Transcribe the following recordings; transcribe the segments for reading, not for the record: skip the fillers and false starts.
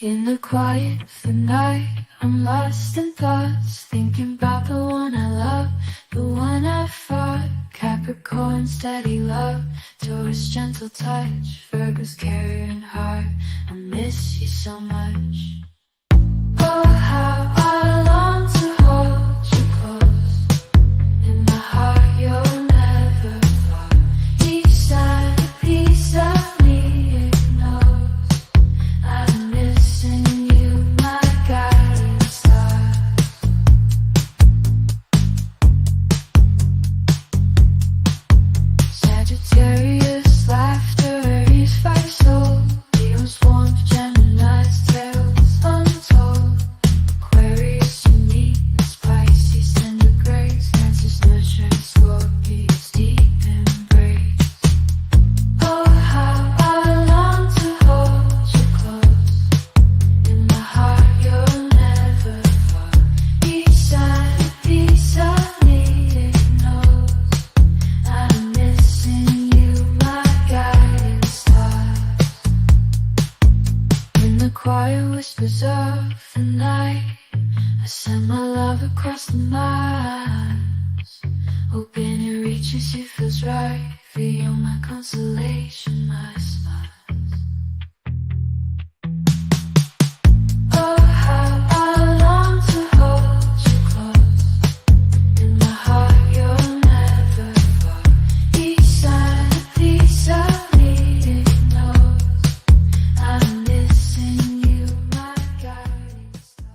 In the quiet of the night, I'm lost in thoughts, thinking about the one I love, the one I fought. Capricorn, steady love, Taurus, gentle touch, Virgo's caring heart. I miss you so much. Oh, how I long to hold you close. In my heart, you're never far. Each side, a piece of me knows I'm missing you, my guiding star. Sagittarius, laughter, Aries, fire, soul. Leo's warmth, Gemini's tales untold. Aquarius, uniqueness, Pisces, tender grace. Cancer's nurture, Scorpius, deep embrace. Oh, how I long to hold you close. In my heart, you're never far. Each side, a piece of me knows I'm missing you, my guiding star. In the quiet whispers of the night, I send my love across the miles, hoping it reaches you, feels right. For you're my consolation, my smiles. Oh, how I long to hold you close. In my heart, you're never far. Each side, a piece of me knows I'm missing you, my guiding star.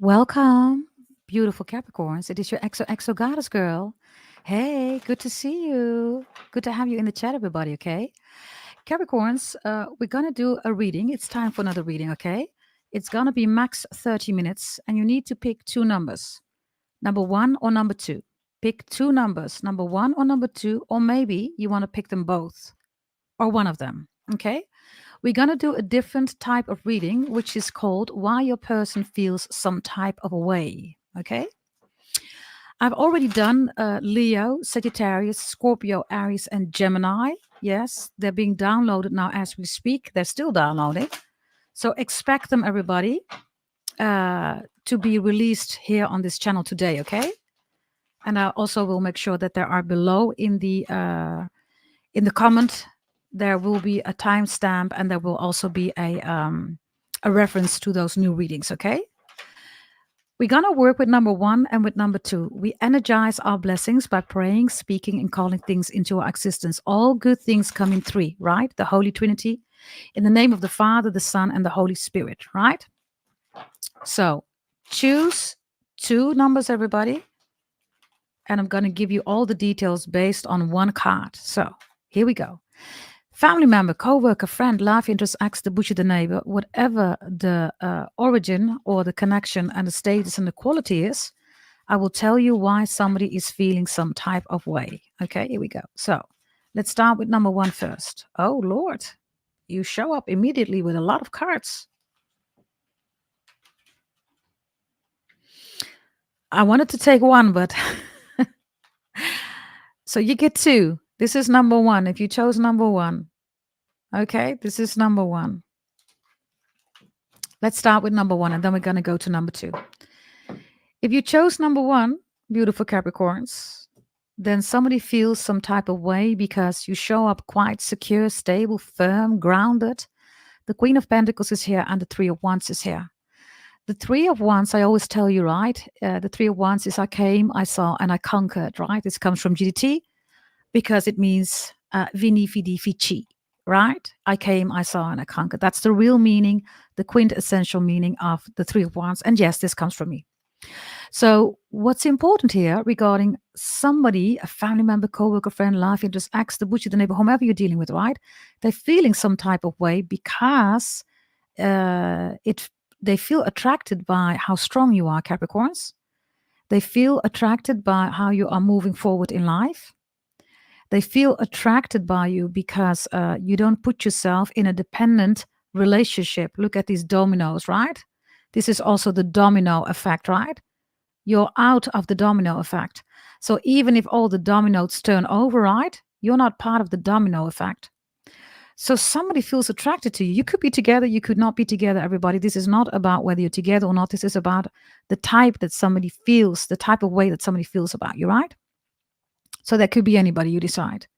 Welcome, beautiful Capricorns. It is your XOXO goddess girl. Hey, good to see you. Good to have you in the chat, everybody, okay? Capricorns, we're going to do a reading. It's time for another reading, okay? It's going to be max 30 minutes, and you need to pick two numbers, number one or number two. Pick two numbers, number one or number two, or maybe you want to pick them both or one of them, okay? We're going to do a different type of reading, which is called Why Your Person Feels Some Type of a Way. Okay. I've already done Leo, Sagittarius, Scorpio, Aries, and Gemini. Yes, they're being downloaded now as we speak. They're still downloading. So expect them, everybody, to be released here on this channel today. Okay. And I also will make sure that there are below in the comment there will be a timestamp, and there will also be a reference to those new readings, okay? We're going to work with number one and with number two. We energize our blessings by praying, speaking, and calling things into our existence. All good things come in three, right? The Holy Trinity. In the name of the Father, the Son, and the Holy Spirit, right? So choose two numbers, everybody. And I'm going to give you all the details based on one card. So here we go. Family member, co-worker, friend, love interest, ex, the butcher, the neighbor, whatever the origin or the connection and the status and the quality is, I will tell you why somebody is feeling some type of way. Okay, here we go. So let's start with number one first. Oh, Lord, you show up immediately with a lot of cards. I wanted to take one, but so you get two. This is number one. If you chose number one, okay, this is number one. Let's start with number one, and then we're going to go to number two. If you chose number one, beautiful Capricorns, then somebody feels some type of way because you show up quite secure, stable, firm, grounded. The Queen of Pentacles is here, and the Three of Wands is here. The Three of Wands, I always tell you, right? The Three of Wands is I came, I saw, and I conquered, right? This comes from GDT because it means Vini, Vidi, Vici, right? I came, I saw, and I conquered. That's the real meaning, the quintessential meaning of the Three of Wands. And yes, this comes from me. So what's important here regarding somebody, a family member, co-worker, friend, life interest, ex, the butcher, the neighbor, whomever you're dealing with, right? They're feeling some type of way because they feel attracted by how strong you are, Capricorns. They feel attracted by how you are moving forward in life. They feel attracted by you because you don't put yourself in a dependent relationship. Look at these dominoes, right? This is also the domino effect, right? You're out of the domino effect. So even if all the dominoes turn over, right, you're not part of the domino effect. So somebody feels attracted to you. You could be together, you could not be together, everybody. This is not about whether you're together or not. This is about the type that somebody feels, the type of way that somebody feels about you, right? So that could be anybody, you decide.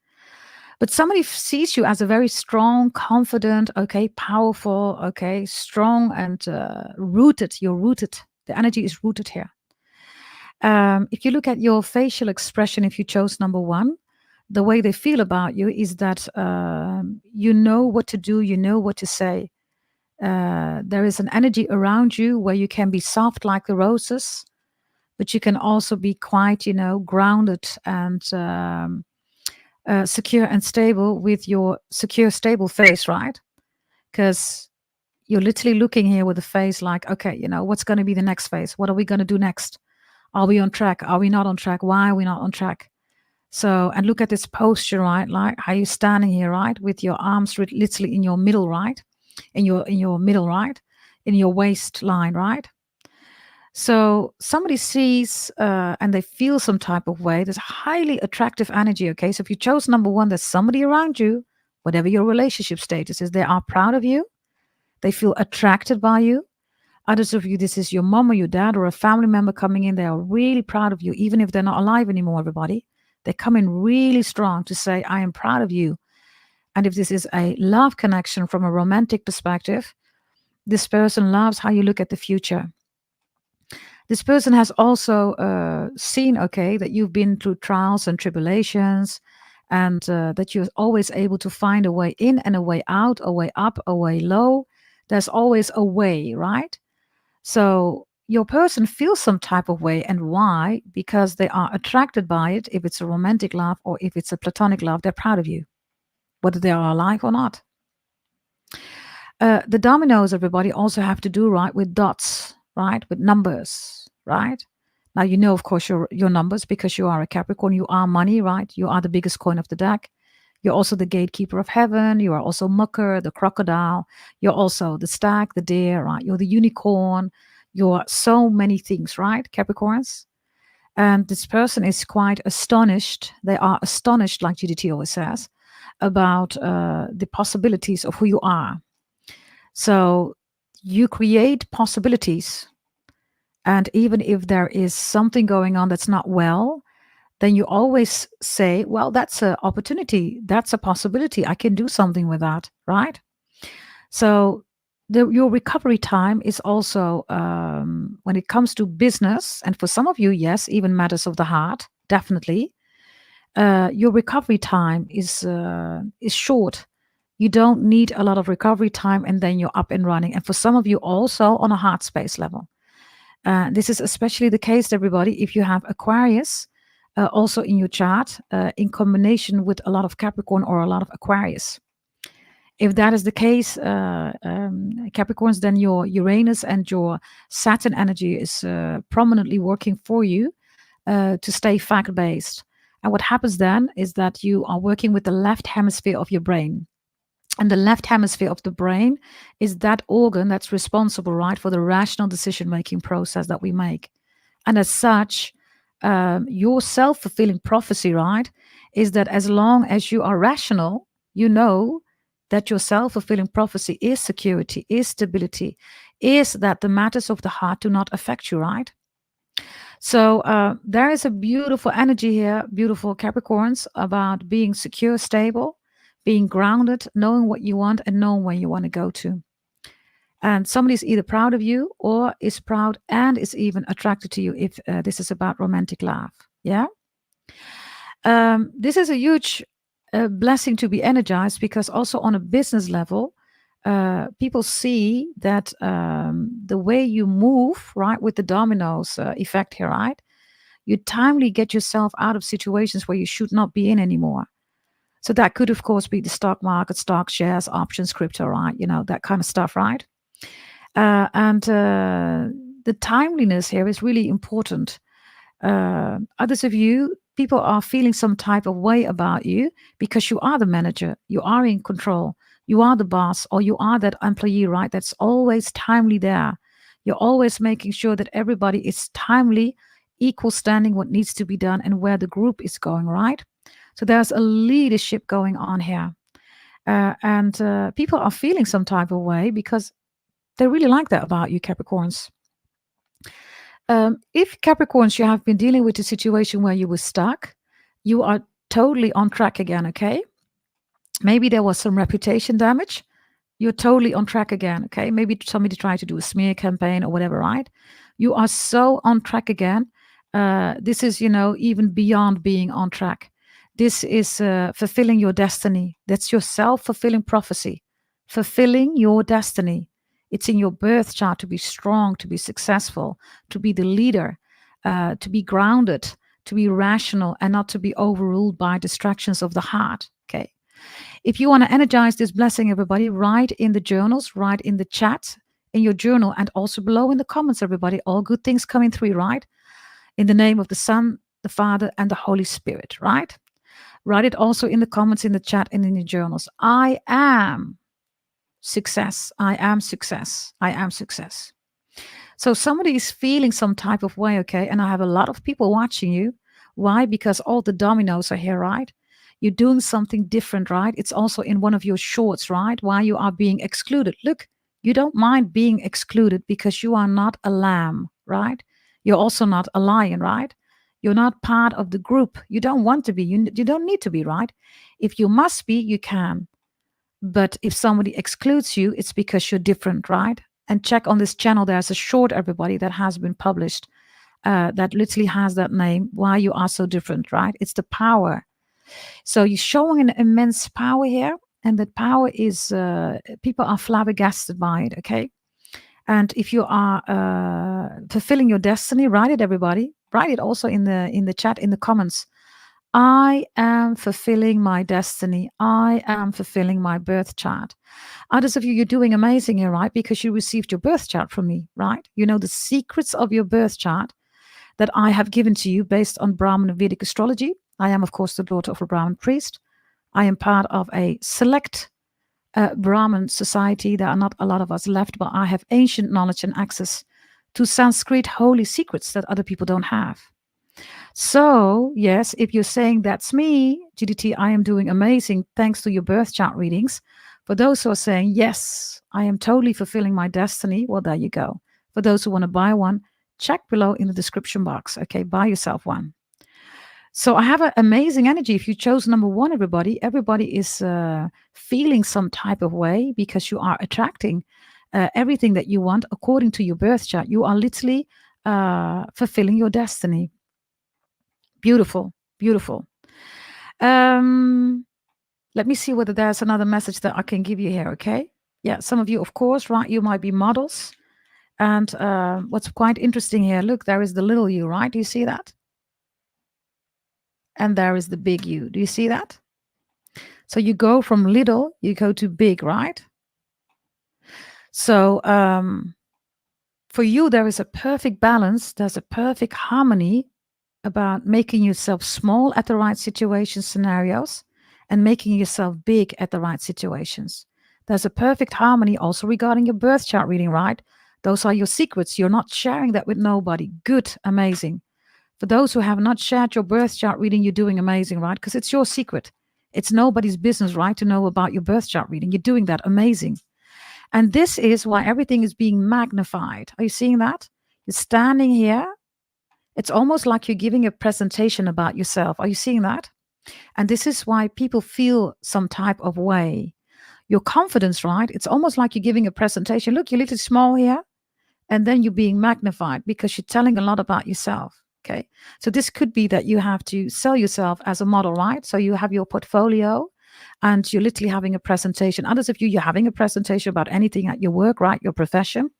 But somebody sees you as a very strong, confident, okay, powerful, okay, strong and rooted. You're rooted. The energy is rooted here. If you look at your facial expression, if you chose number one, the way they feel about you is that you know what to do, you know what to say. There is an energy around you where you can be soft like the roses, but you can also be quite, grounded and secure and stable with your secure, stable face, right? Because you're literally looking here with a face like, okay, what's going to be the next phase? What are we going to do next? Are we on track? Are we not on track? Why are we not on track? So, and look at this posture, right? Like how you're standing here, right? With your arms literally in your middle, right? In your middle, right? In your waistline, right? So somebody sees and they feel some type of way. There's highly attractive energy. Okay, so if you chose number one, there's somebody around you, whatever your relationship status is, they are proud of you. They feel attracted by you. Others of you, this is your mom or your dad or a family member coming in. They are really proud of you, even if they're not alive anymore. Everybody, they come in really strong to say, "I am proud of you." And if this is a love connection from a romantic perspective, this person loves how you look at the future. This person has also seen, okay, that you've been through trials and tribulations, and that you're always able to find a way in and a way out, a way up, a way low. There's always a way, right? So your person feels some type of way, and why? Because they are attracted by it. If it's a romantic love or if it's a platonic love, they're proud of you, whether they are alive or not. The dominoes, everybody, also have to do right with dots, right? With numbers, right? Now you know, of course, your numbers because you are a Capricorn. You are money, right? You are the biggest coin of the deck. You're also the gatekeeper of heaven. You are also mucker, the crocodile. You're also the stag, the deer, right? You're the unicorn. You're so many things, right, Capricorns? And this person is quite astonished. They are astonished, like GDT always says, about the possibilities of who you are. So you create possibilities. And even if there is something going on that's not well, then you always say, well, that's an opportunity. That's a possibility. I can do something with that, right? So your recovery time is also, when it comes to business, and for some of you, yes, even matters of the heart, definitely. Your recovery time is short. You don't need a lot of recovery time, and then you're up and running. And for some of you, also on a heart space level. This is especially the case, everybody, if you have Aquarius also in your chart, in combination with a lot of Capricorn or a lot of Aquarius. If that is the case, Capricorns, then your Uranus and your Saturn energy is prominently working for you to stay fact-based. And what happens then is that you are working with the left hemisphere of your brain. And the left hemisphere of the brain is that organ that's responsible, right, for the rational decision-making process that we make. And as such, your self-fulfilling prophecy, right, is that as long as you are rational, you know that your self-fulfilling prophecy is security, is stability, is that the matters of the heart do not affect you, right? So there is a beautiful energy here, beautiful Capricorns, about being secure, stable, being grounded, knowing what you want and knowing where you want to go to. And somebody is either proud of you or is proud and is even attracted to you if this is about romantic love. Yeah. This is a huge blessing to be energized, because also on a business level, people see that the way you move, right, with the dominoes effect here, right, you timely get yourself out of situations where you should not be in anymore. So that could, of course, be the stock market, stock shares, options, crypto, right? That kind of stuff, right? And the timeliness here is really important. Others of you, people are feeling some type of way about you because you are the manager, you are in control, you are the boss, or you are that employee, right? That's always timely there. You're always making sure that everybody is timely, equal standing, what needs to be done, and where the group is going, right? So there's a leadership going on here. And people are feeling some type of way because they really like that about you, Capricorns. If Capricorns, you have been dealing with a situation where you were stuck, you are totally on track again, okay? Maybe there was some reputation damage. You're totally on track again, okay? Maybe somebody tried to do a smear campaign or whatever, right? You are so on track again. This is, even beyond being on track. This is fulfilling your destiny. That's your self-fulfilling prophecy. Fulfilling your destiny. It's in your birth chart to be strong, to be successful, to be the leader, to be grounded, to be rational, and not to be overruled by distractions of the heart, okay? If you want to energize this blessing, everybody, write in the journals, write in the chat, in your journal, and also below in the comments, everybody. All good things coming through, right? In the name of the Son, the Father, and the Holy Spirit, right? Write it also in the comments, in the chat, and in the journals. I am success. I am success. I am success. So somebody is feeling some type of way, okay? And I have a lot of people watching you. Why? Because all the dominoes are here, right? You're doing something different, right? It's also in one of your shorts, right? Why you are being excluded. Look, you don't mind being excluded because you are not a lamb, right? You're also not a lion, right? You're not part of the group. You don't want to be. You don't need to be, right? If you must be, you can. But if somebody excludes you, it's because you're different, right? And check on this channel. There's a short, everybody, that has been published that literally has that name. Why you are so different, right? It's the power. So you're showing an immense power here, and that power is people are flabbergasted by it. Okay, and if you are fulfilling your destiny, write it, everybody. Write it also in the chat, in the comments. I am fulfilling my destiny. I am fulfilling my birth chart. Others of you, you're doing amazing here, right? Because you received your birth chart from me, right? You know the secrets of your birth chart that I have given to you based on Brahmin Vedic astrology. I am, of course, the daughter of a Brahmin priest. I am part of a select Brahmin society. There are not a lot of us left, but I have ancient knowledge and access to Sanskrit holy secrets that other people don't have. So, yes, if you're saying that's me, GDT, I am doing amazing thanks to your birth chart readings. For those who are saying, yes, I am totally fulfilling my destiny, well, there you go. For those who want to buy one, check below in the description box. Okay, buy yourself one. So I have an amazing energy. If you chose number one, everybody is feeling some type of way because you are attracting everything that you want according to your birth chart. You are literally fulfilling your destiny. Beautiful, beautiful. Let me see whether there's another message that I can give you here, okay? Yeah, some of you, of course, right? You might be models. And what's quite interesting here, look, there is the little you, right? Do you see that? And there is the big you. Do you see that? So you go from little, you go to big, right? So for you, there is a perfect balance. There's a perfect harmony about making yourself small at the right situation scenarios and making yourself big at the right situations. There's a perfect harmony also regarding your birth chart reading, right? Those are your secrets. You're not sharing that with nobody. Good, amazing. For those who have not shared your birth chart reading, you're doing amazing, right? Because it's your secret. It's nobody's business, right, to know about your birth chart reading. You're doing that amazing. And this is why everything is being magnified. Are you seeing that? You're standing here. It's almost like you're giving a presentation about yourself. Are you seeing that? And this is why people feel some type of way. Your confidence, right? It's almost like you're giving a presentation. Look, you're a little small here. And then you're being magnified because you're telling a lot about yourself. Okay. So this could be that you have to sell yourself as a model, right? So you have your portfolio and you're literally having a presentation. Others of you, you're having a presentation about anything at your work, right? Your profession.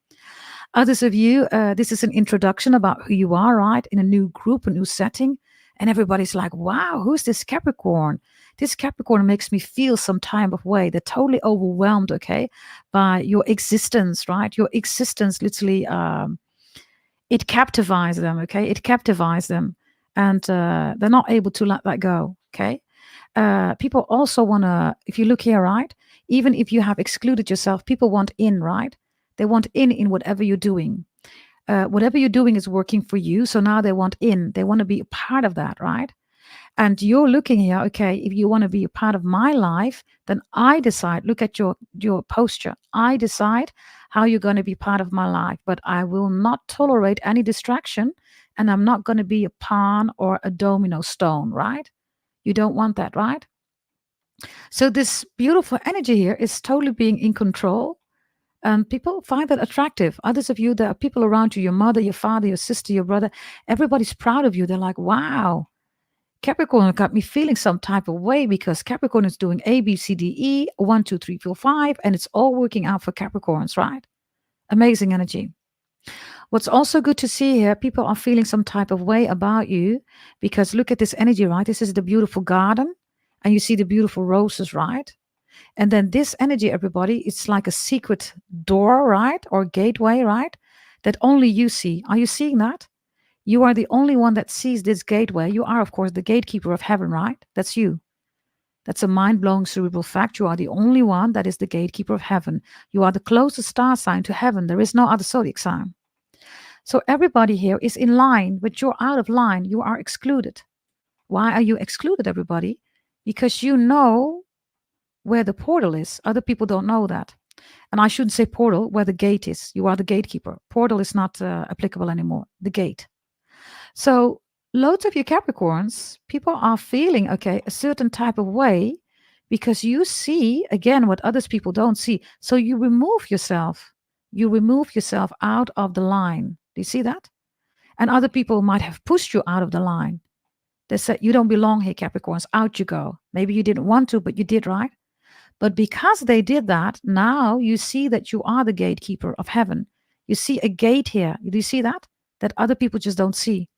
Others of you, this is an introduction about who you are, right? In a new group, a new setting. And everybody's like, wow, who's this Capricorn? This Capricorn makes me feel some type of way. They're totally overwhelmed, okay, by your existence, right? Your existence literally, it captivates them, okay? It captivates them. And they're not able to let that go, okay? People also want to, if you look here, right? Even if you have excluded yourself, people want in, right? They want in whatever you're doing. Whatever you're doing is working for you. So now they want in. They want to be a part of that, right? And you're looking here, okay, if you want to be a part of my life, then I decide, look at your posture. I decide how you're going to be part of my life, but I will not tolerate any distraction, and I'm not going to be a pawn or a domino stone, right? You don't want that, right? So this beautiful energy here is totally being in control. People find that attractive. Others of you, there are people around you, your mother, your father, your sister, your brother, everybody's proud of you. They're like, wow, Capricorn got me feeling some type of way because Capricorn is doing A, B, C, D, E, 1, 2, 3, 4, 5, and it's all working out for Capricorns, right? Amazing energy. What's also good to see here, people are feeling some type of way about you because look at this energy, right? This is the beautiful garden, and you see the beautiful roses, right? And then this energy, everybody, it's like a secret door, right? Or gateway, right? That only you see. Are you seeing that? You are the only one that sees this gateway. You are, of course, the gatekeeper of heaven, right? That's you. That's a mind blowing cerebral fact. You are the only one that is the gatekeeper of heaven. You are the closest star sign to heaven. There is no other zodiac sign. So everybody here is in line, but you're out of line. You are excluded. Why are you excluded, everybody? Because you know where the portal is. Other people don't know that. And I shouldn't say portal, where the gate is. You are the gatekeeper. Portal is not applicable anymore. The gate. So loads of you Capricorns, people are feeling, okay, a certain type of way because you see, again, what others people don't see. So you remove yourself. You remove yourself out of the line. Do you see that? And other people might have pushed you out of the line. They said, you don't belong here, Capricorns. Out you go. Maybe you didn't want to, but you did, right? But because they did that, now you see that you are the gatekeeper of heaven. You see a gate here. Do you see that? That other people just don't see.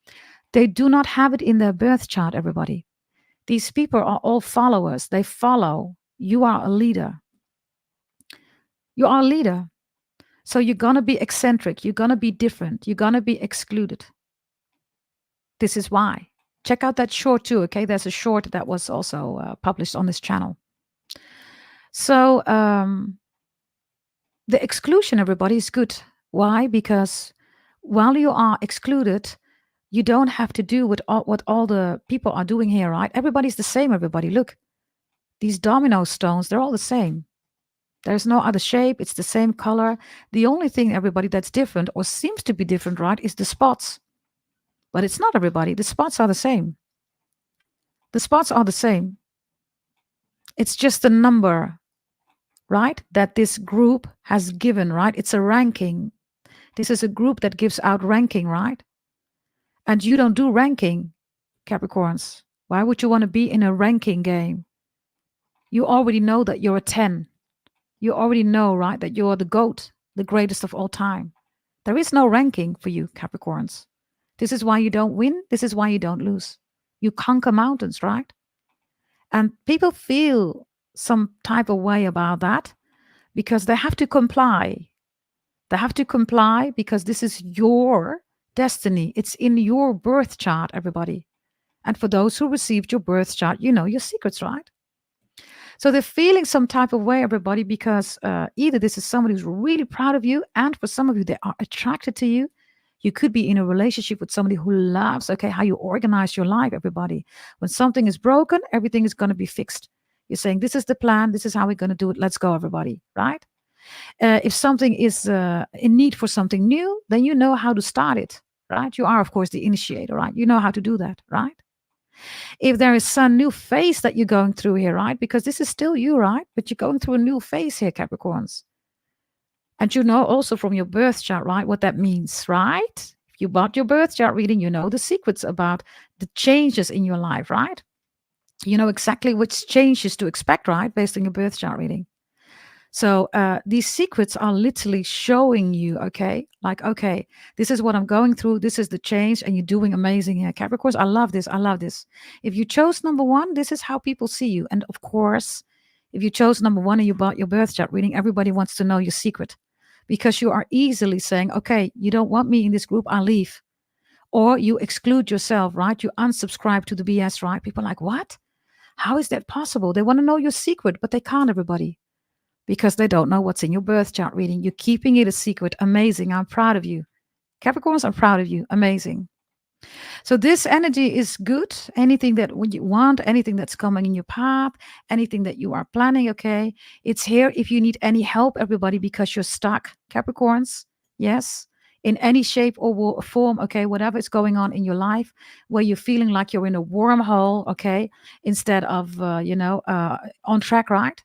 They do not have it in their birth chart, everybody. These people are all followers. They follow. You are a leader. You are a leader. So you're going to be eccentric. You're going to be different. You're going to be excluded. This is why. Check out that short too, okay? There's a short that was also published on this channel. So the exclusion, everybody, is good. Why? Because while you are excluded, you don't have to do what all the people are doing here, right? Everybody's the same, everybody. Look, these domino stones, they're all the same. There's no other shape. It's the same color. The only thing, everybody, that's different or seems to be different, right, is the spots. But it's not, everybody. The spots are the same. The spots are the same. It's just the number, right, that this group has given, right? It's a ranking. This is a group that gives out ranking, right? And you don't do ranking, Capricorns. Why would you want to be in a ranking game? You already know that you're a 10. You already know, right, that you're the GOAT, the greatest of all time. There is no ranking for you, Capricorns. This is why you don't win. This is why you don't lose. You conquer mountains, right? And people feel some type of way about that because they have to comply. They have to comply because this is your destiny. It's in your birth chart, everybody. And for those who received your birth chart, you know your secrets, right? So they're feeling some type of way, everybody, because either this is somebody who's really proud of you, and for some of you, they are attracted to you. You could be in a relationship with somebody who loves, okay, how you organize your life, everybody. When something is broken, everything is going to be fixed. You're saying, this is the plan. This is how we're going to do it. Let's go, everybody, right? If something is in need for something new, then you know how to start it, right? You are, of course, the initiator, right? You know how to do that, right? If there is some new phase that you're going through here, right? Because this is still you, right? But you're going through a new phase here, Capricorns. And you know also from your birth chart, right, what that means, right? If you bought your birth chart reading, you know the secrets about the changes in your life, right? You know exactly which changes to expect, right, based on your birth chart reading. So these secrets are literally showing you, okay, like, okay, this is what I'm going through. This is the change, and you're doing amazing here. Capricorns, I love this. I love this. If you chose number one, this is how people see you. And of course, if you chose number one and you bought your birth chart reading, everybody wants to know your secret because you are easily saying, okay, you don't want me in this group, I'll leave. Or you exclude yourself, right? You unsubscribe to the BS, right? People are like, what? How is that possible? They want to know your secret, but they can't, everybody, because they don't know what's in your birth chart reading. You're keeping it a secret. Amazing. I'm proud of you. Capricorns, I'm proud of you. Amazing. So this energy is good. Anything that you want, anything that's coming in your path, anything that you are planning, okay? It's here if you need any help, everybody, because you're stuck, Capricorns. Yes. In any shape or form, okay, whatever is going on in your life, where you're feeling like you're in a wormhole, okay, instead of, on track, right?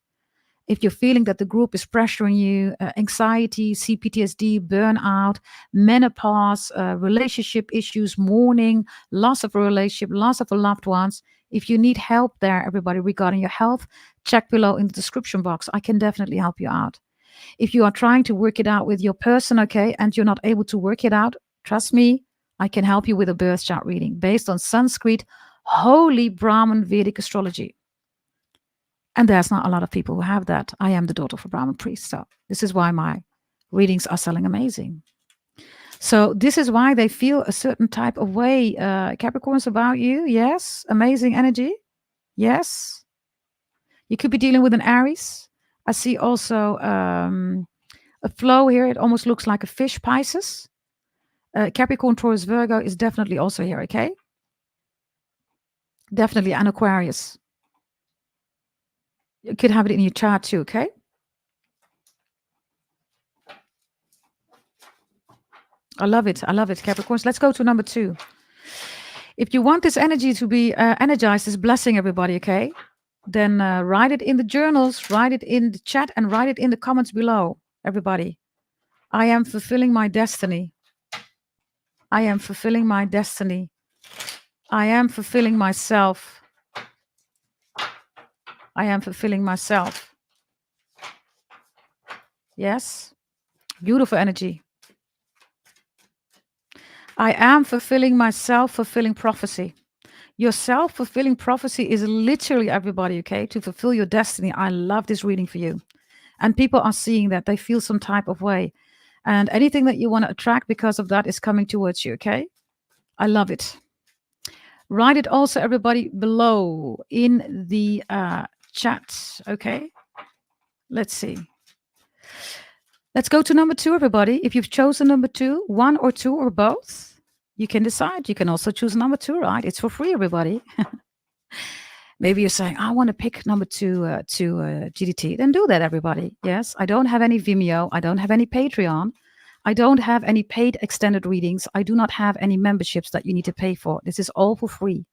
If you're feeling that the group is pressuring you, anxiety, CPTSD, burnout, menopause, relationship issues, mourning, loss of a relationship, loss of a loved ones, if you need help there, everybody, regarding your health, check below in the description box. I can definitely help you out. If you are trying to work it out with your person, okay, and you're not able to work it out, trust me, I can help you with a birth chart reading based on Sanskrit, holy Brahmin Vedic astrology. And there's not a lot of people who have that. I am the daughter of a Brahmin priest. So this is why my readings are selling amazing. So this is why they feel a certain type of way, Capricorns, about you. Yes. Amazing energy. Yes. You could be dealing with an Aries. I see also a flow here. It almost looks like a fish, Pisces. Capricorn, Taurus, Virgo is definitely also here, okay? Definitely an Aquarius. You could have it in your chart too, okay? I love it. I love it, Capricorns. Let's go to number 2. If you want this energy to be energized, this blessing, everybody, okay? Then write it in the journals, write it in the chat, and write it in the comments below, everybody. I am fulfilling my destiny. I am fulfilling my destiny. I am fulfilling myself. I am fulfilling myself. Yes? Beautiful energy. I am fulfilling my self-fulfilling prophecy. Your self-fulfilling prophecy is literally, everybody, okay, to fulfill your destiny. I love this reading for you. And people are seeing that. They feel some type of way. And anything that you want to attract because of that is coming towards you, okay? I love it. Write it also, everybody, below in the chat, okay? Let's see. Let's go to number 2, everybody. If you've chosen number 2, 1 or 2 or both, you can decide. You can also choose number 2, right? It's for free, everybody. Maybe you're saying, I want to pick number 2 to GDT. Then do that, everybody. Yes, I don't have any Vimeo. I don't have any Patreon. I don't have any paid extended readings. I do not have any memberships that you need to pay for. This is all for free.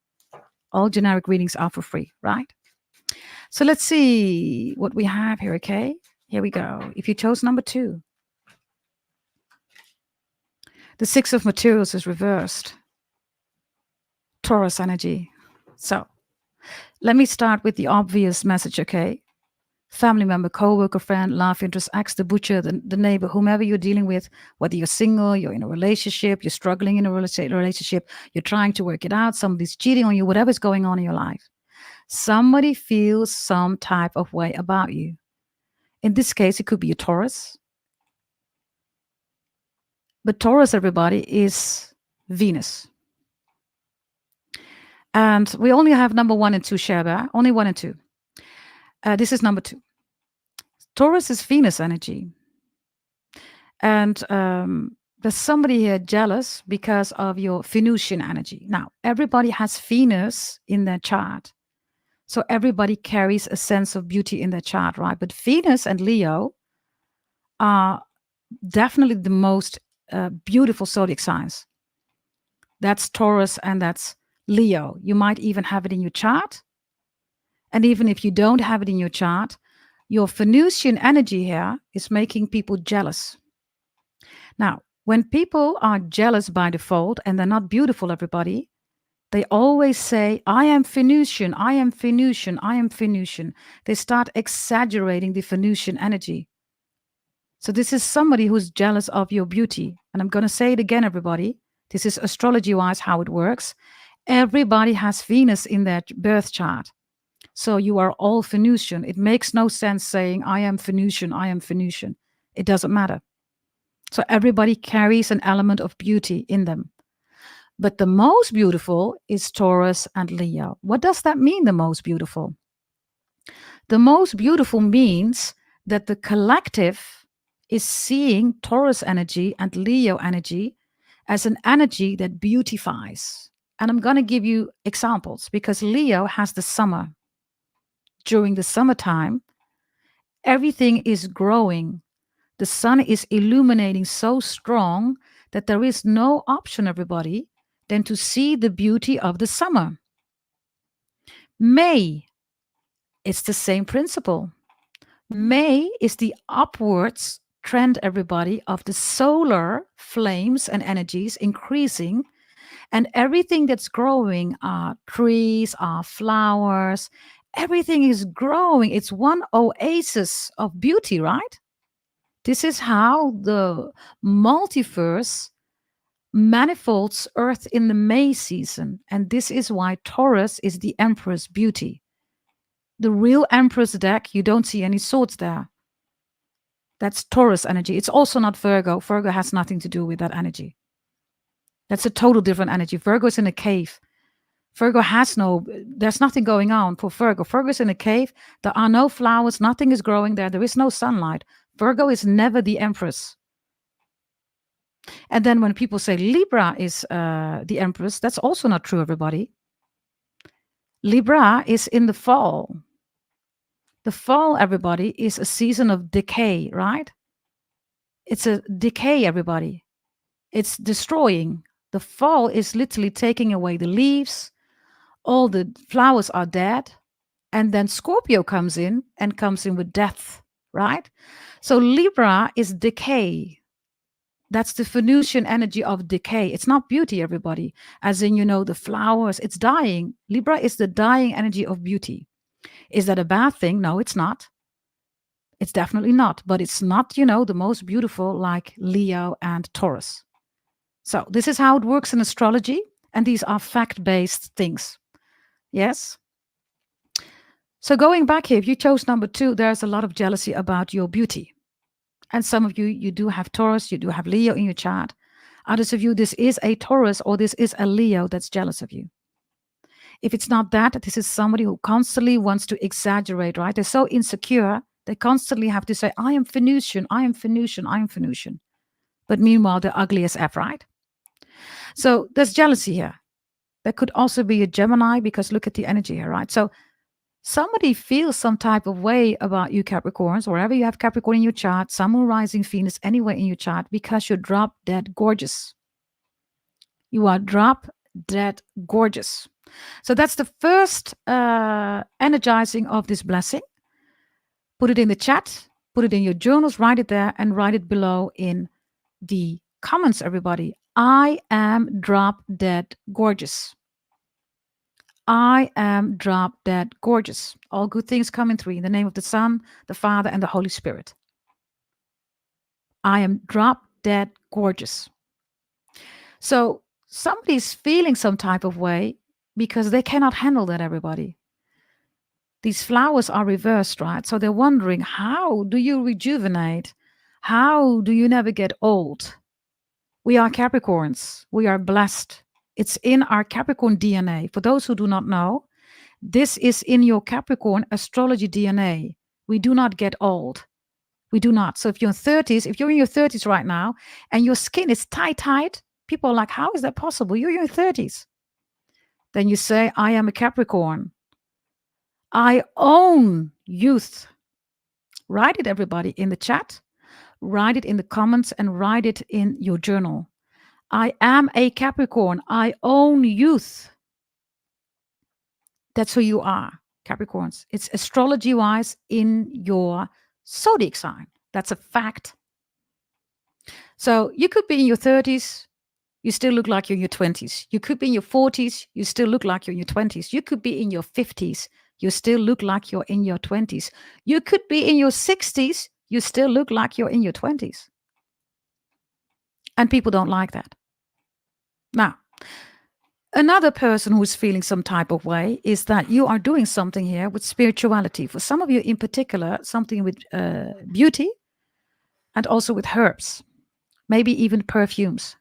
All generic readings are for free, right? So let's see what we have here, okay? Here we go. If you chose number 2, the 6 of materials is reversed. Taurus energy. So let me start with the obvious message, okay? Family member, co-worker, friend, love interest, ex, the butcher, the neighbor, whomever you're dealing with, whether you're single, you're in a relationship, you're struggling in a relationship, you're trying to work it out, somebody's cheating on you, whatever's going on in your life. Somebody feels some type of way about you. In this case, it could be a Taurus. But Taurus, everybody, is Venus. And we only have number 1 and 2 share there. Only 1 and 2. This is number 2. Taurus is Venus energy. And there's somebody here jealous because of your Venusian energy. Now, everybody has Venus in their chart. So everybody carries a sense of beauty in their chart, right? But Venus and Leo are definitely the most beautiful zodiac signs. That's Taurus and that's Leo. You might even have it in your chart. And even if you don't have it in your chart, your Venusian energy here is making people jealous. Now, when people are jealous by default and they're not beautiful, everybody, they always say, I am Venusian, I am Venusian, I am Venusian. They start exaggerating the Venusian energy. So this is somebody who's jealous of your beauty. And I'm going to say it again, everybody. This is astrology-wise how it works. Everybody has Venus in their birth chart. So you are all Venusian. It makes no sense saying, I am Venusian, I am Venusian. It doesn't matter. So everybody carries an element of beauty in them. But the most beautiful is Taurus and Leo. What does that mean, the most beautiful? The most beautiful means that the collective is seeing Taurus energy and Leo energy as an energy that beautifies. And I'm going to give you examples because Leo has the summer. During the summertime, everything is growing. The sun is illuminating so strong that there is no option, everybody, than to see the beauty of the summer. May, it's the same principle. May is the upwards trend, everybody, of the solar flames and energies increasing. And everything that's growing are trees, are flowers. Everything is growing. It's one oasis of beauty, right? This is how the multiverse manifolds Earth in the May season. And this is why Taurus is the Empress beauty. The real Empress deck, you don't see any swords there. That's Taurus energy. It's also not Virgo. Virgo has nothing to do with that energy. That's a total different energy. Virgo is in a cave. Virgo has there's nothing going on for Virgo. Virgo is in a cave. There are no flowers. Nothing is growing there. There is no sunlight. Virgo is never the Empress. And then when people say Libra is the Empress, that's also not true, everybody. Libra is in the fall. The fall, everybody, is a season of decay, right? It's a decay, everybody. It's destroying. The fall is literally taking away the leaves. All the flowers are dead. And then Scorpio comes in with death, right? So Libra is decay. That's the Venusian energy of decay. It's not beauty, everybody. As in, the flowers, it's dying. Libra is the dying energy of beauty. Is that a bad thing? No, it's not. It's definitely not. But it's not, the most beautiful like Leo and Taurus. So this is how it works in astrology. And these are fact-based things. Yes? So going back here, if you chose number 2, there's a lot of jealousy about your beauty. And some of you do have Taurus, you do have Leo in your chart. Others of you, this is a Taurus or this is a Leo that's jealous of you. If it's not that, this is somebody who constantly wants to exaggerate, right? They're so insecure, they constantly have to say, I am Venusian, I am Venusian, I am Venusian. But meanwhile, they're ugly as F, right? So there's jealousy here. There could also be a Gemini because look at the energy here, right? So somebody feels some type of way about you, Capricorns, wherever you have Capricorn in your chart, Sun, Moon, Rising, Venus, anywhere in your chart, because you're drop dead gorgeous. You are drop dead gorgeous. So that's the first energizing of this blessing. Put it in the chat, put it in your journals, write it there, and write it below in the comments, everybody. I am drop dead gorgeous. I am drop dead gorgeous. All good things come in 3. In the name of the Son, the Father, and the Holy Spirit. I am drop dead gorgeous. So somebody's feeling some type of way because they cannot handle that, everybody. These flowers are reversed, right? So they're wondering, how do you rejuvenate? How do you never get old? We are Capricorns. We are blessed. It's in our Capricorn DNA. For those who do not know, this is in your Capricorn astrology DNA. We do not get old. We do not. So if you're in your 30s right now and your skin is tight, people are like, how is that possible? You're in your 30s. Then you say, I am a Capricorn. I own youth. Write it, everybody, in the chat. Write it in the comments and write it in your journal. I am a Capricorn. I own youth. That's who you are, Capricorns. It's astrology-wise in your zodiac sign. That's a fact. So you could be in your 30s, you still look like you're in your 20s. You could be in your 40s, you still look like you're in your 20s. You could be in your 50s, you still look like you're in your 20s. You could be in your 60s, you still look like you're in your 20s. And people don't like that. Now, another person who's feeling some type of way is that you are doing something here with spirituality. For some of you in particular, something with beauty and also with herbs, maybe even perfumes.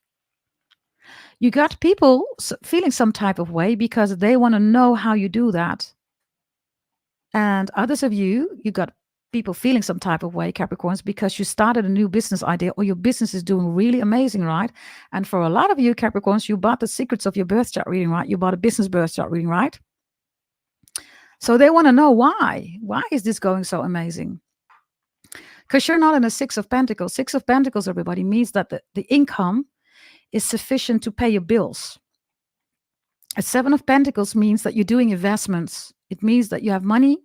You got people feeling some type of way because they want to know how you do that. And others of you, you got people feeling some type of way, Capricorns, because you started a new business idea or your business is doing really amazing, right? And for a lot of you, Capricorns, you bought the secrets of your birth chart reading, right? You bought a business birth chart reading, right? So they want to know why. Why is this going so amazing? Because you're not in a Six of Pentacles. Six of Pentacles, everybody, means that the income is sufficient to pay your bills. A Seven of Pentacles means that you're doing investments. It means that you have money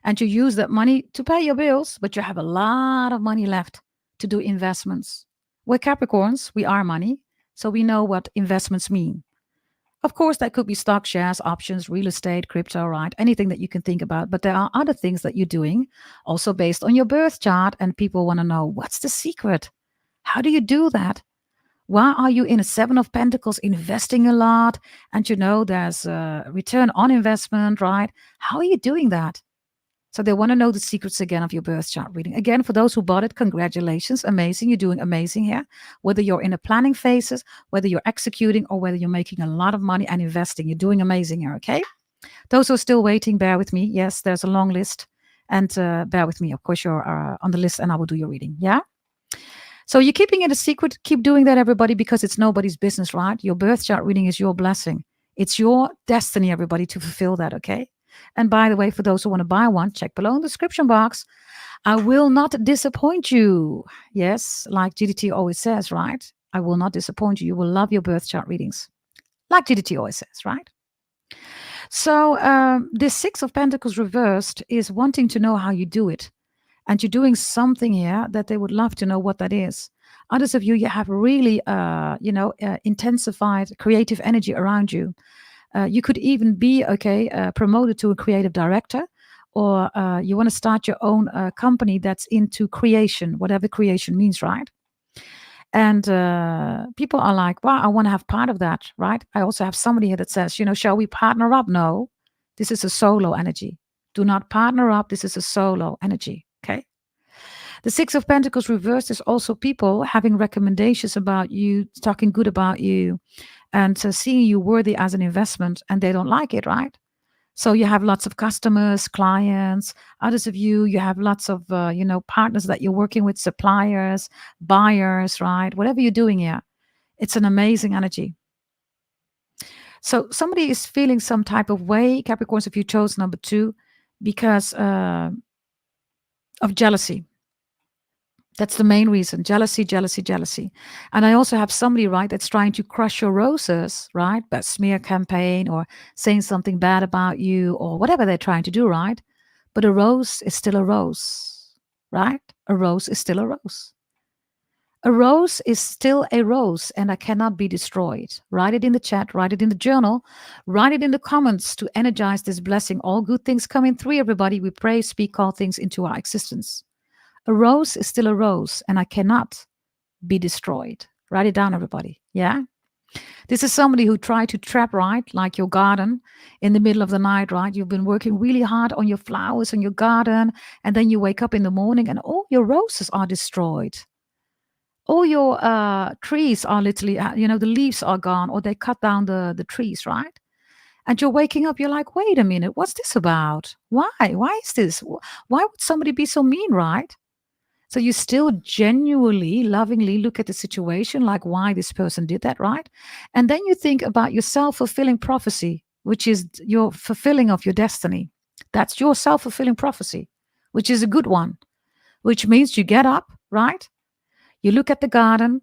and you use that money to pay your bills, but you have a lot of money left to do investments. We're Capricorns, we are money, so we know what investments mean. Of course, that could be stock, shares, options, real estate, crypto, right? Anything that you can think about. But there are other things that you're doing also based on your birth chart, and people want to know what's the secret? How do you do that? Why are you in a Seven of Pentacles investing a lot? And there's a return on investment, right? How are you doing that? So they want to know the secrets again of your birth chart reading. Again, for those who bought it, congratulations. Amazing. You're doing amazing here. Whether you're in a planning phases, whether you're executing, or whether you're making a lot of money and investing, you're doing amazing here, okay? Those who are still waiting, bear with me. Yes, there's a long list. And bear with me. Of course, you're on the list and I will do your reading. Yeah? So you're keeping it a secret. Keep doing that, everybody, because it's nobody's business, right? Your birth chart reading is your blessing. It's your destiny, everybody, to fulfill that, okay? And by the way, for those who want to buy one, check below in the description box. I will not disappoint you. Yes, like GDT always says, right? I will not disappoint you. You will love your birth chart readings. Like GDT always says, right? So this Six of Pentacles reversed is wanting to know how you do it. And you're doing something here that they would love to know what that is. Others of you, you have really, intensified creative energy around you. You could even be, promoted to a creative director, or you want to start your own company that's into creation, whatever creation means, right? And people are like, wow, I want to have part of that, right? I also have somebody here that says, shall we partner up? No, this is a solo energy. Do not partner up. This is a solo energy, okay? The Six of Pentacles reversed is also people having recommendations about you, talking good about you, and seeing you worthy as an investment, and they don't like it, right? So you have lots of customers, clients. Others of you, you have lots of partners that you're working with, suppliers, buyers, right? Whatever you're doing here, it's an amazing energy. So somebody is feeling some type of way, Capricorns, if you chose number 2, because of jealousy. That's the main reason. Jealousy, jealousy, jealousy. And I also have somebody, right, that's trying to crush your roses, right? That smear campaign or saying something bad about you or whatever they're trying to do, right? But a rose is still a rose, right? A rose is still a rose. A rose is still a rose and I cannot be destroyed. Write it in the chat, write it in the journal, write it in the comments to energize this blessing. All good things come in 3, everybody. We pray, speak, call things into our existence. A rose is still a rose and I cannot be destroyed. Write it down, everybody. Yeah. This is somebody who tried to trap, right? Like your garden in the middle of the night, right? You've been working really hard on your flowers and your garden. And then you wake up in the morning and all your roses are destroyed. All your trees are literally, the leaves are gone or they cut down the trees, right? And you're waking up, you're like, wait a minute, what's this about? Why? Why is this? Why would somebody be so mean, right? So you still genuinely, lovingly look at the situation, like why this person did that, right? And then you think about your self-fulfilling prophecy, which is your fulfilling of your destiny. That's your self-fulfilling prophecy, which is a good one, which means you get up, right? You look at the garden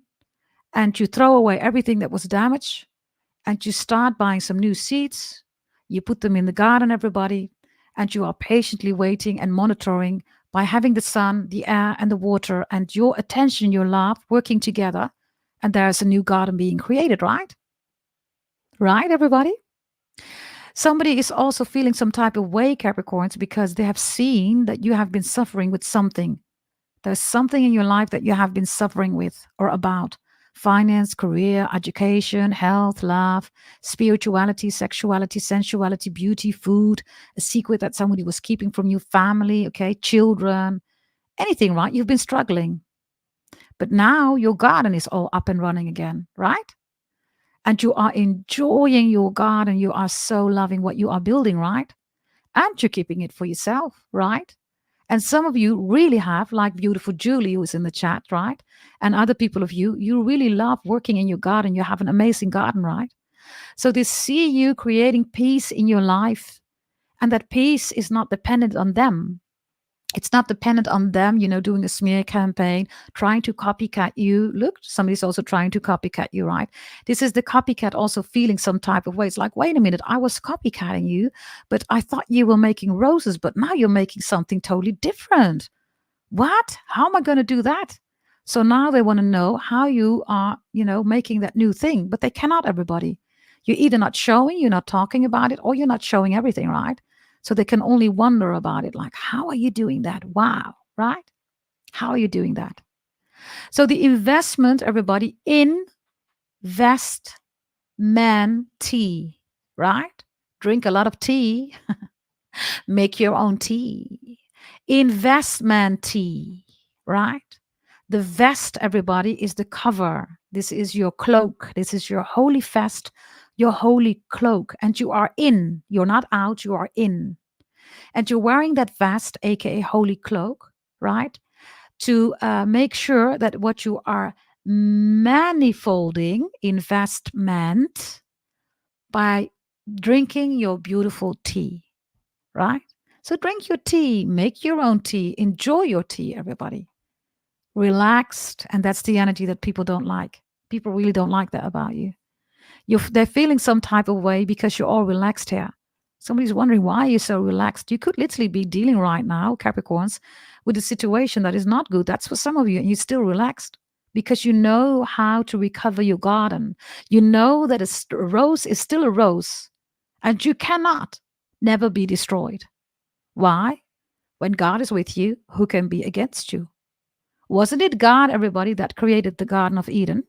and you throw away everything that was damaged and you start buying some new seeds. You put them in the garden, everybody, and you are patiently waiting and monitoring by having the sun, the air, and the water, and your attention, your love working together. And there's a new garden being created, right? Right, everybody? Somebody is also feeling some type of way, Capricorns, because they have seen that you have been suffering with something. There's something in your life that you have been suffering with or about. Finance, career, education, health, love, spirituality, sexuality, sensuality, beauty, food, a secret that somebody was keeping from you, family, okay, children, anything, right? You've been struggling. But now your garden is all up and running again, right? And you are enjoying your garden. You are so loving what you are building, right? And you're keeping it for yourself, right? And some of you really have, like beautiful Julie, who's in the chat, right? And other people of you, you really love working in your garden. You have an amazing garden, right? So they see you creating peace in your life. And that peace is not dependent on them. It's not dependent on them, doing a smear campaign, trying to copycat you. Look, somebody's also trying to copycat you, right? This is the copycat also feeling some type of way. It's like, wait a minute, I was copycatting you, but I thought you were making roses, but now you're making something totally different. What? How am I going to do that? So now they want to know how you are, making that new thing, but they cannot, everybody. You're either not showing, you're not talking about it, or you're not showing everything, right? So they can only wonder about it, like, how are you doing that? Wow, right? How are you doing that? So the investment, everybody, investment tea, right? Drink a lot of tea, make your own tea. Investment tea, right? The vest, everybody, is the cover. This is your cloak. This is your holy vest, your holy cloak. And you are in. You're not out, you are in. And you're wearing that vest, aka holy cloak, right? To make sure that what you are manifolding investment by drinking your beautiful tea, right? So drink your tea, make your own tea, enjoy your tea, everybody. Relaxed, and that's the energy that people don't like. People really don't like that about you. They're feeling some type of way because you're all relaxed here. Somebody's wondering why you're so relaxed. You could literally be dealing right now, Capricorns, with a situation that is not good. That's for some of you, and you're still relaxed because you know how to recover your garden. You know that a rose is still a rose, and you cannot never be destroyed. Why? When God is with you, who can be against you? Wasn't it God, everybody, that created the Garden of Eden?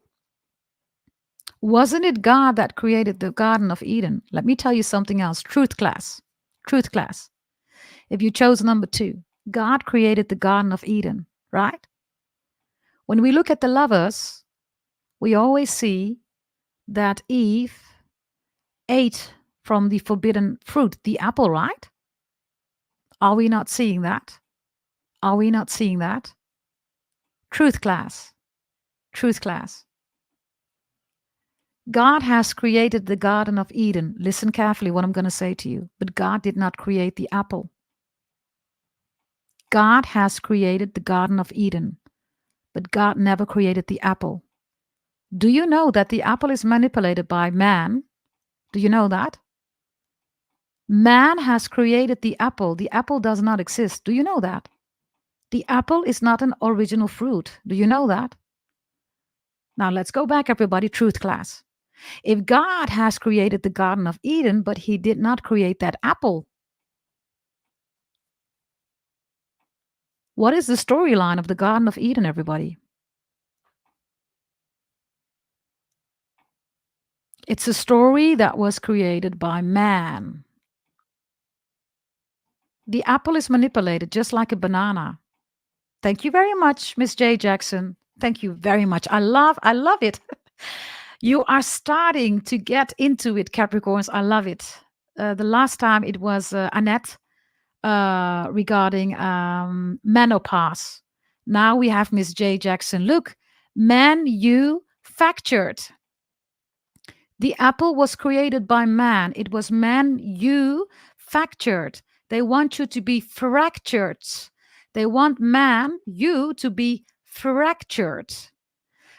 Wasn't it God that created the Garden of Eden? Let me tell you something else. Truth class. Truth class. If you chose number 2, God created the Garden of Eden, right? When we look at the lovers, we always see that Eve ate from the forbidden fruit, the apple, right? Are we not seeing that? Are we not seeing that? Truth class. Truth class. God has created the Garden of Eden. Listen carefully what I'm going to say to you. But God did not create the apple. God has created the Garden of Eden. But God never created the apple. Do you know that the apple is manipulated by man? Do you know that? Man has created the apple. The apple does not exist. Do you know that? The apple is not an original fruit. Do you know that? Now let's go back, everybody. Truth class. If God has created the Garden of Eden, but he did not create that apple, what is the storyline of the Garden of Eden, everybody? It's a story that was created by man. The apple is manipulated just like a banana. Thank you very much, Miss J. Jackson. Thank you very much. I love it. You are starting to get into it, Capricorns. I love it. The last time it was Annette regarding menopause. Now we have Miss J. Jackson. Look, manufactured. The apple was created by man. It was manufactured. They want you to be fractured. They want you to be fractured.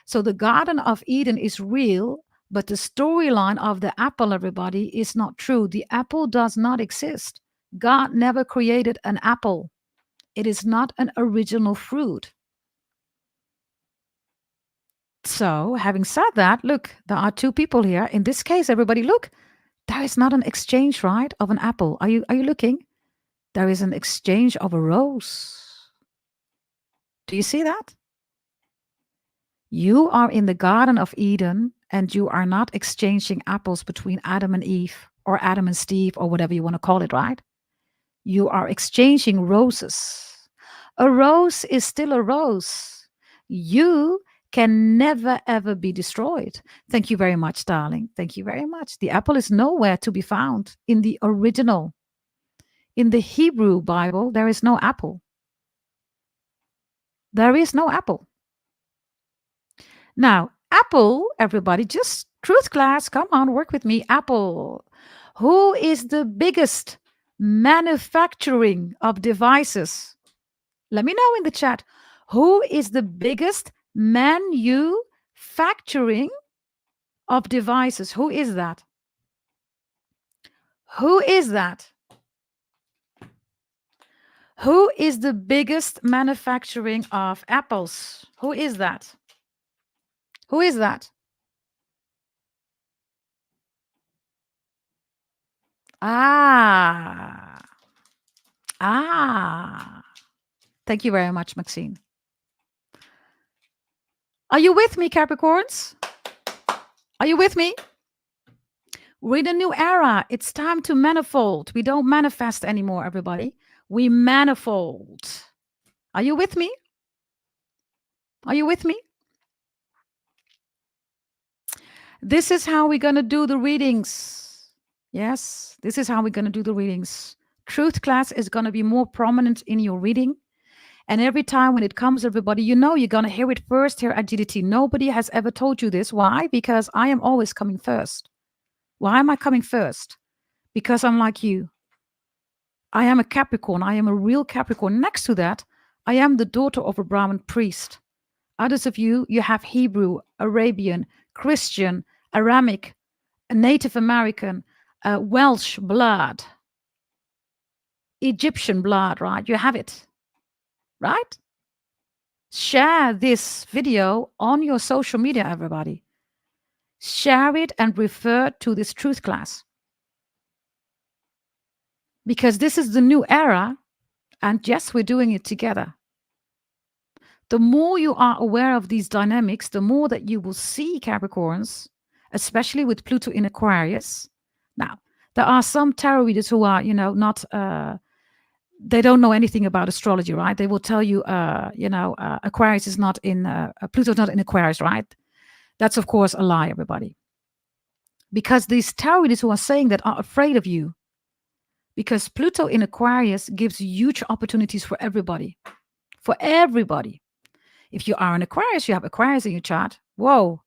So the Garden of Eden is real, but the storyline of the apple, everybody, is not true. The apple does not exist. God never created an apple. It is not an original fruit. So, having said that, look, there are 2 people here. In this case, everybody, look, there is not an exchange, right, of an apple. Are you looking? There is an exchange of a rose. Do you see that? You are in the Garden of Eden and you are not exchanging apples between Adam and Eve or Adam and Steve or whatever you want to call it, right? You are exchanging roses. A rose is still a rose. You can never ever be destroyed. Thank you very much, darling. Thank you very much. The apple is nowhere to be found in the original. In the Hebrew Bible, there is no apple. There is no apple. Now, apple, everybody, just truth class, come on, work with me. Apple. Who is the biggest manufacturing of devices? Let me know in the chat. Who is the biggest manufacturing of devices? Who is that? Who is that? Who is the biggest manufacturing of apples? Who is that? Who is that? Ah. Ah. Thank you very much, Maxine. Are you with me, Capricorns? Are you with me? We're in a new era. It's time to manifold. We don't manifest anymore, everybody. We manifold. Are you with me? Are you with me? This is how we're going to do the readings. Yes, this is how we're going to do the readings. Truth class is going to be more prominent in your reading. And every time when it comes, everybody, you know you're going to hear it first here at GDT. Nobody has ever told you this. Why? Because I am always coming first. Why am I coming first? Because I'm like you. I am a Capricorn. I am a real Capricorn. Next to that, I am the daughter of a Brahmin priest. Others of you, you have Hebrew, Arabian, Christian, Aramic, Native American, Welsh blood, Egyptian blood, right? You have it, right? Share this video on your social media, everybody. Share it and refer to this truth class. Because this is the new era, and yes, we're doing it together. The more you are aware of these dynamics, the more that you will see, Capricorns, especially with Pluto in Aquarius. Now, there are some tarot readers who are, not, they don't know anything about astrology, right? They will tell you, Aquarius is not in, Pluto's not in Aquarius, right? That's, of course, a lie, everybody. Because these tarot readers who are saying that are afraid of you. Because Pluto in Aquarius gives huge opportunities for everybody. For everybody. If you are an Aquarius, you have Aquarius in your chart. Whoa.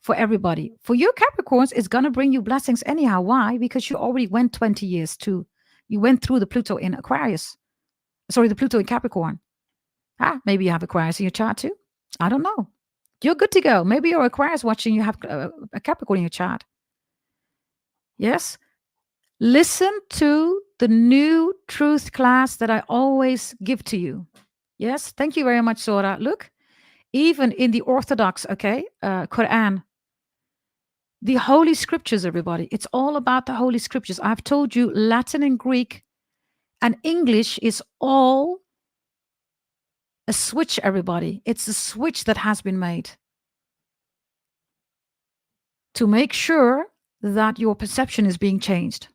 For everybody. For you Capricorns, it's going to bring you blessings anyhow. Why? Because you already went 20 years too. You went through the Pluto in Aquarius. Sorry, the Pluto in Capricorn. Maybe you have Aquarius in your chart too. I don't know. You're good to go. Maybe you're Aquarius watching, you have a Capricorn in your chart. Yes? Listen to the new truth class that I always give to you. Yes? Thank you very much, Sora. Look, even in the Orthodox, Quran, the Holy Scriptures, everybody. It's all about the Holy Scriptures. I've told you Latin and Greek and English is all a switch, everybody. It's a switch that has been made to make sure that your perception is being changed.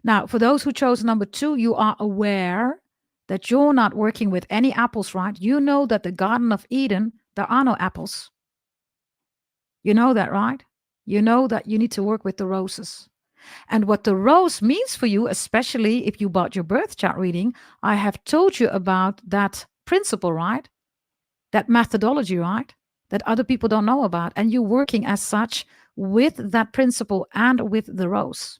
Now, for those who chose number 2, you are aware that you're not working with any apples, right? You know that the Garden of Eden, there are no apples. You know that, right? You know that you need to work with the roses. And what the rose means for you, especially if you bought your birth chart reading, I have told you about that principle, right? That methodology, right? That other people don't know about. And you're working as such with that principle and with the rose.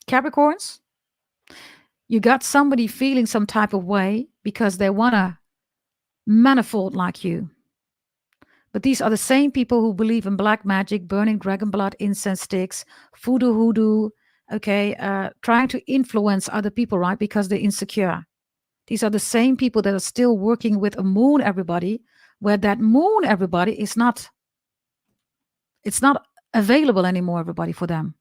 Capricorns, you got somebody feeling some type of way because they want to manifold like you. But these are the same people who believe in black magic, burning dragon blood, incense sticks, voodoo, hoodoo, trying to influence other people, right? Because they're insecure. These are the same people that are still working with a moon, everybody, where that moon, everybody, is not, it's not available anymore, everybody, for them.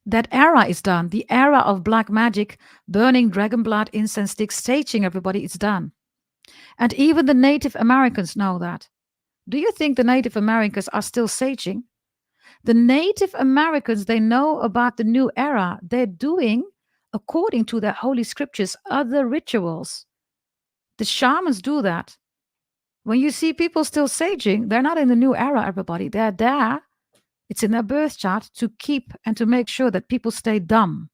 That era is done. The era of black magic, burning dragon blood, incense sticks, staging, everybody, it's done. And even the Native Americans know that. Do you think the Native Americans are still saging? The Native Americans, they know about the new era. They're doing, according to the Holy Scriptures, other rituals. The shamans do that. When you see people still saging, they're not in the new era, everybody. They're there. It's in their birth chart to keep and to make sure that people stay dumb,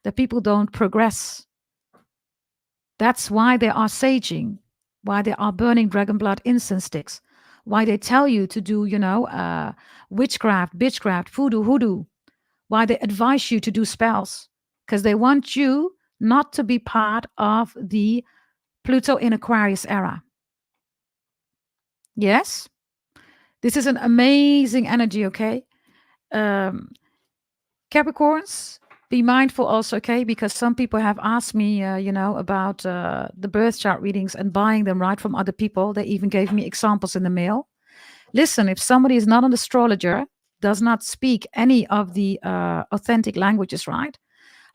that people don't progress, That's why they are saging, why they are burning dragon blood incense sticks, why they tell you to do, witchcraft, bitchcraft, voodoo, hoodoo, why they advise you to do spells, because they want you not to be part of the Pluto in Aquarius era. Yes, this is an amazing energy, okay? Um, Capricorns, be mindful also, okay? Because some people have asked me, about the birth chart readings and buying them right from other people. They even gave me examples in the mail. Listen, if somebody is not an astrologer, does not speak any of the authentic languages, right?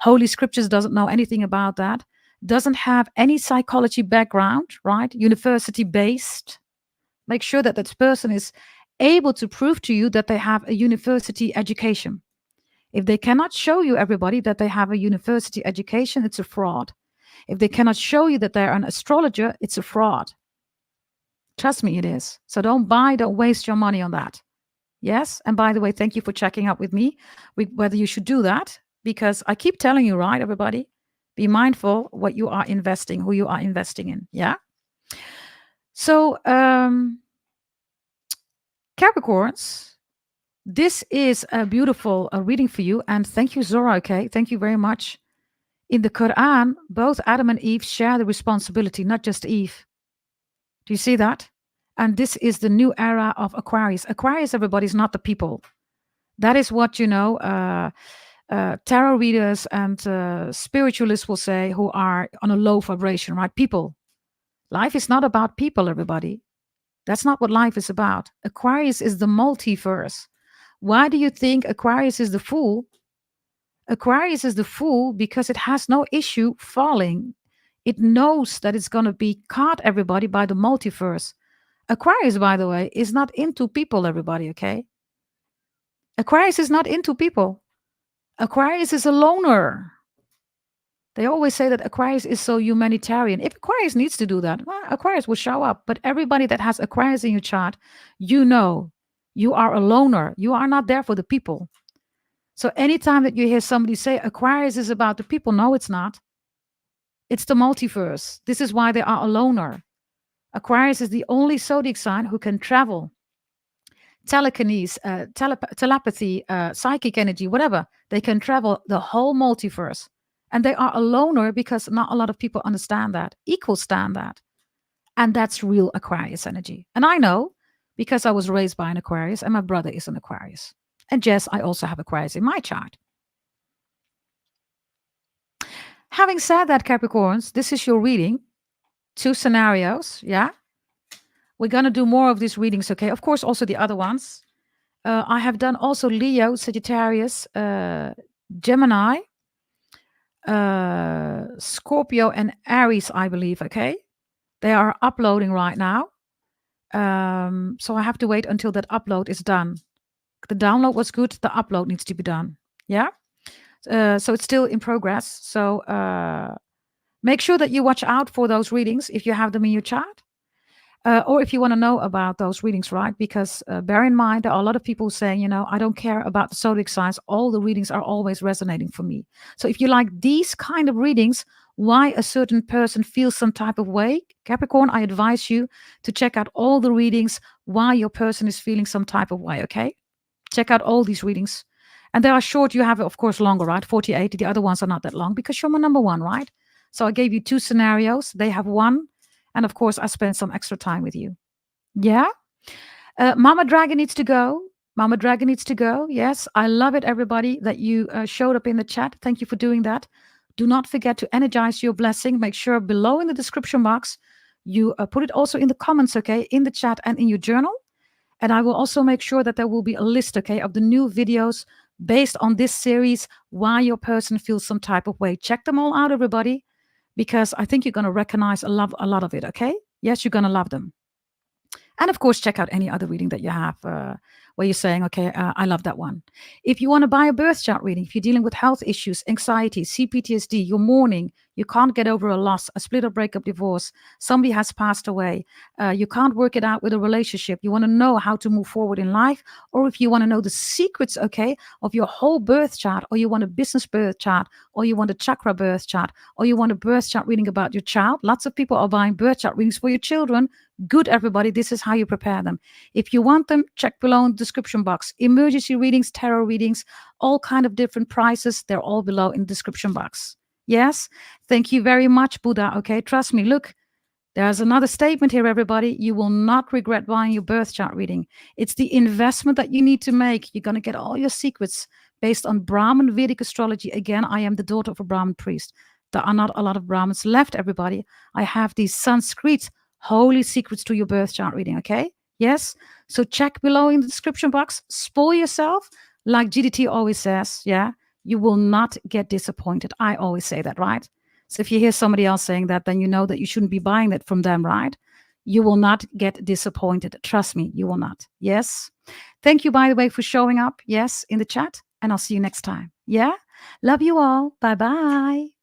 Holy scriptures, doesn't know anything about that, doesn't have any psychology background, right? University based. Make sure that that person is able to prove to you that they have a university education. If they cannot show you, everybody, that they have a university education, it's a fraud. If they cannot show you that they're an astrologer, it's a fraud. Trust me, it is. So don't waste your money on that. Yes. And by the way, thank you for checking up with me whether you should do that, because I keep telling you, right, everybody, be mindful what you are investing, who you are investing in. Yeah. So, Capricorns, this is a beautiful reading for you. And thank you, Zora. Okay. Thank you very much. In the Quran, both Adam and Eve share the responsibility, not just Eve. Do you see that? And this is the new era of Aquarius. Aquarius, everybody, is not the people. That is what, tarot readers and spiritualists will say, who are on a low vibration, right? People. Life is not about people, everybody. That's not what life is about. Aquarius is the multiverse. Why do you think Aquarius is the fool? Aquarius is the fool because it has no issue falling. It knows that it's going to be caught, everybody, by the multiverse. Aquarius, by the way, is not into people, everybody, okay? Aquarius is not into people. Aquarius is a loner. They always say that Aquarius is so humanitarian. If Aquarius needs to do that, well, Aquarius will show up. But everybody that has Aquarius in your chart, you are a loner. You are not there for the people. So anytime that you hear somebody say Aquarius is about the people, no, it's not. It's the multiverse. This is why they are a loner. Aquarius is the only zodiac sign who can travel. Telekinesis, telepathy, psychic energy, whatever. They can travel the whole multiverse. And they are a loner because not a lot of people understand that, stand that. And that's real Aquarius energy. And I know because I was raised by an Aquarius and my brother is an Aquarius. And Jess, I also have Aquarius in my chart. Having said that, Capricorns, this is your reading. 2 scenarios, yeah? We're going to do more of these readings, okay? Of course, also the other ones. I have done also Leo, Sagittarius, Gemini, Scorpio, and Aries, I believe, okay? They are uploading right now. So I have to wait until that upload is done. The download was good. The upload needs to be done. Yeah? So it's still in progress. So make sure that you watch out for those readings if you have them in your chart. Or if you want to know about those readings, right? Because bear in mind, there are a lot of people saying, I don't care about the zodiac signs. All the readings are always resonating for me. So if you like these kind of readings, why a certain person feels some type of way, Capricorn, I advise you to check out all the readings, why your person is feeling some type of way, okay? Check out all these readings. And they are short. You have, of course, longer, right? 48. The other ones are not that long because you're my number one, right? So I gave you 2 scenarios. They have 1. And of course, I spent some extra time with you. Yeah? Mama Dragon needs to go. Mama Dragon needs to go. Yes, I love it, everybody, that you showed up in the chat. Thank you for doing that. Do not forget to energize your blessing. Make sure below in the description box, you put it also in the comments, okay, in the chat and in your journal. And I will also make sure that there will be a list, okay, of the new videos based on this series, why your person feels some type of way. Check them all out, everybody, because I think you're going to recognize a lot of it, okay? Yes, you're going to love them. And of course, check out any other reading that you have where you're saying, okay, I love that one. If you want to buy a birth chart reading, if you're dealing with health issues, anxiety, CPTSD, you're mourning, you can't get over a loss, a split or breakup, divorce, somebody has passed away, you can't work it out with a relationship, you want to know how to move forward in life, or if you want to know the secrets, okay, of your whole birth chart, or you want a business birth chart, or you want a chakra birth chart, or you want a birth chart reading about your child. Lots of people are buying birth chart readings for your children. Good, everybody. This is how you prepare them. If you want them, check below in the description box. Emergency readings, tarot readings, all kind of different prices. They're all below in the description box. Yes? Thank you very much, Buddha. Okay, trust me. Look, there's another statement here, everybody. You will not regret buying your birth chart reading. It's the investment that you need to make. You're going to get all your secrets based on Brahmin Vedic astrology. Again, I am the daughter of a Brahmin priest. There are not a lot of Brahmins left, everybody. I have these Sanskrit holy secrets to your birth chart reading, okay? Yes? So check below in the description box. Spoil yourself. Like GDT always says, yeah? You will not get disappointed. I always say that, right? So if you hear somebody else saying that, then you know that you shouldn't be buying that from them, right? You will not get disappointed. Trust me, you will not. Yes? Thank you, by the way, for showing up, yes, in the chat. And I'll see you next time. Yeah? Love you all. Bye-bye.